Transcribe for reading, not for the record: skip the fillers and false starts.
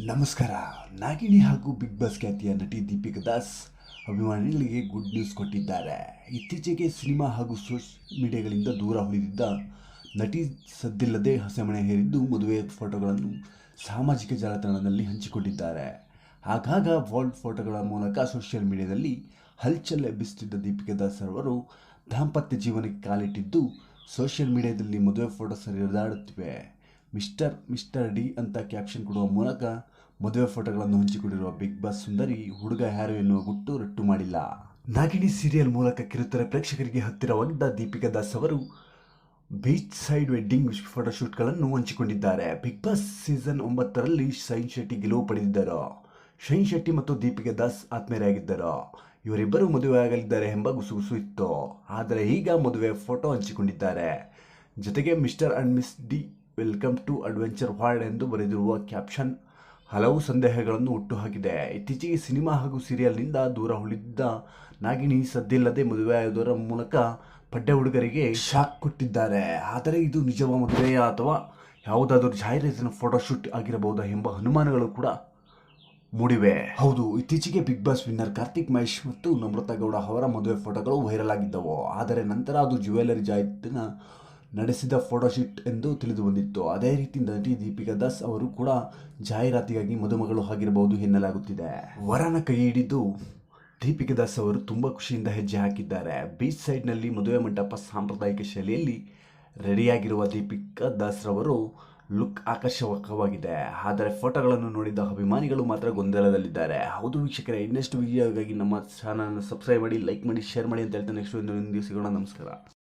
ನಮಸ್ಕಾರ. ನಾಗಿಣಿ ಹಾಗೂ big boss ಖ್ಯಾತಿಯ ನಟಿ ದೀಪಿಕಾ ದಾಸ್ ಅಭಿಮಾನಿಗಳಿಗೆ ಗುಡ್ ನ್ಯೂಸ್ ಕೊಟ್ಟಿದ್ದಾರೆ. ಇತ್ತೀಚೆಗೆ ಸಿನಿಮಾ ಹಾಗೂ ಸೋಷಿಯಲ್ ಮೀಡಿಯಾಗಳಿಂದ ದೂರ ಉಳಿದಿದ್ದ ನಟಿ ಸದ್ದಿಲ್ಲದೆ ಹಸೆಮಣೆ ಹೇರಿದ್ದು ಮದುವೆ ಫೋಟೋಗಳನ್ನು ಸಾಮಾಜಿಕ ಜಾಲತಾಣದಲ್ಲಿ ಹಂಚಿಕೊಂಡಿದ್ದಾರೆ. ಆಗಾಗ ವರ್ಲ್ಡ್ ಫೋಟೋಗಳ ಮೂಲಕ ಸೋಷಿಯಲ್ ಮೀಡಿಯಾದಲ್ಲಿ ಹಲ್ಚಲ್ ಎಬ್ಬಿಸುತ್ತಿದ್ದ ದೀಪಿಕಾ ದಾಸ್ ಅವರು ದಾಂಪತ್ಯ ಜೀವನಕ್ಕೆ ಕಾಲಿಟ್ಟಿದ್ದು ಸೋಷಿಯಲ್ ಮೀಡಿಯಾದಲ್ಲಿ ಮದುವೆ ಫೋಟೋಸ್ ಹರಿದಾಡುತ್ತಿವೆ. ಮಿಸ್ಟರ್ ಡಿ ಅಂತ ಕ್ಯಾಪ್ಷನ್ ಕೊಡುವ ಮೂಲಕ ಮದುವೆ ಫೋಟೋಗಳನ್ನು ಹಂಚಿಕೊಂಡಿರುವ ಬಿಗ್ ಬಾಸ್ ಸುಂದರಿ ಹುಡುಗ ಯಾರು ಎನ್ನುವ ಗುಟ್ಟು ರಟ್ಟು ಮಾಡಿಲ್ಲ. ನಾಗಿಣಿ ಸೀರಿಯಲ್ ಮೂಲಕ ಕಿರುತೆರೆ ಪ್ರೇಕ್ಷಕರಿಗೆ ಹತ್ತಿರವಾಗಿದ್ದ ದೀಪಿಕಾ ದಾಸ್ ಅವರು ಬೀಚ್ ಸೈಡ್ ವೆಡ್ಡಿಂಗ್ ಫೋಟೋಶೂಟ್ಗಳನ್ನು ಹಂಚಿಕೊಂಡಿದ್ದಾರೆ. ಬಿಗ್ ಬಾಸ್ ಸೀಸನ್ 9ರಲ್ಲಿ ಶೈನ್ ಶೆಟ್ಟಿ ಗೆಲುವು ಪಡೆದಿದ್ದರು. ಶೈನ್ ಶೆಟ್ಟಿ ಮತ್ತು ದೀಪಿಕಾ ದಾಸ್ ಆತ್ಮೀಯರಾಗಿದ್ದರು. ಇವರಿಬ್ಬರು ಮದುವೆ ಆಗಲಿದ್ದಾರೆ ಎಂಬ ಗುಸುಗುಸು ಇತ್ತು. ಆದರೆ ಈಗ ಮದುವೆ ಫೋಟೋ ಹಂಚಿಕೊಂಡಿದ್ದಾರೆ. ಜೊತೆಗೆ Mr and Miss D welcome to adventure world ಎಂದು ಬರೆದಿರುವ ಕ್ಯಾಪ್ಷನ್ ಹಲವು ಸಂದೇಹಗಳನ್ನು ಹುಟ್ಟುಹಾಕಿದೆ. ಇತ್ತೀಚೆಗೆ ಸಿನಿಮಾ ಹಾಗೂ ಸೀರಿಯಲ್ನಿಂದ ದೂರ ಉಳಿದಿದ್ದ ನಾಗಿಣಿ ಸದ್ದಿಲ್ಲದೆ ಮದುವೆಯಾಗುವುದರ ಮೂಲಕ ಪಡ್ಡೆ ಹುಡುಗರಿಗೆ ಶಾಕ್ ಕೊಟ್ಟಿದ್ದಾರೆ. ಆದರೆ ಇದು ನಿಜವ ಮದುವೆಯ ಅಥವಾ ಯಾವುದಾದರೂ ಜಾಹೀರಾತಿನ ಫೋಟೋಶೂಟ್ ಆಗಿರಬಹುದಾ ಎಂಬ ಅನುಮಾನಗಳು ಕೂಡ ಮೂಡಿವೆ. ಹೌದು, ಇತ್ತೀಚೆಗೆ Bigg Boss winner Karthik Mahesh ಮತ್ತು ನಮ್ರತಾ ಗೌಡ ಅವರ ಮದುವೆ ಫೋಟೋಗಳು ವೈರಲ್ ಆಗಿದ್ದವು. ಆದರೆ ನಂತರ ಅದು ಜ್ಯುವೆಲರಿ ಜಾಹೀರಾತಿನ ನಡೆಸಿದ ಫೋಟೋಶೂಟ್ ಎಂದು ತಿಳಿದು ಬಂದಿತ್ತು. ಅದೇ ರೀತಿ ನಟಿ ದೀಪಿಕಾ ದಾಸ್ ಅವರು ಕೂಡ ಜಾಹೀರಾತಿಗಾಗಿ ಮದುಮಗಳು ಆಗಿರಬಹುದು ಎನ್ನಲಾಗುತ್ತಿದೆ. ವರನ ಕೈ ಹಿಡಿದು ದೀಪಿಕಾ ದಾಸ್ ಅವರು ತುಂಬ ಖುಷಿಯಿಂದ ಹೆಜ್ಜೆ ಹಾಕಿದ್ದಾರೆ. ಬೀಚ್ ಸೈಡ್ನಲ್ಲಿ ಮದುವೆ ಮಂಟಪ ಸಾಂಪ್ರದಾಯಿಕ ಶೈಲಿಯಲ್ಲಿ ರೆಡಿಯಾಗಿರುವ ದೀಪಿಕಾ ದಾಸ್ ರವರು ಲುಕ್ ಆಕರ್ಷಕವಾಗಿದೆ. ಆದರೆ ಫೋಟೋಗಳನ್ನು ನೋಡಿದ ಅಭಿಮಾನಿಗಳು ಮಾತ್ರ ಗೊಂದಲದಲ್ಲಿದ್ದಾರೆ. ಹೌದು ವೀಕ್ಷಕರೇ, ಇನ್ನಷ್ಟು ವಿಡಿಯೋಗಾಗಿ ನಮ್ಮ ಚಾನಲ್ನ ಸಬ್ಸ್ಕ್ರೈಬ್ ಮಾಡಿ, ಲೈಕ್ ಮಾಡಿ, ಶೇರ್ ಮಾಡಿ ಅಂತ ಹೇಳ್ತಾ ನೆಕ್ಸ್ಟ್ ಒಂದು ಸಿಗೋಣ. ನಮಸ್ಕಾರ.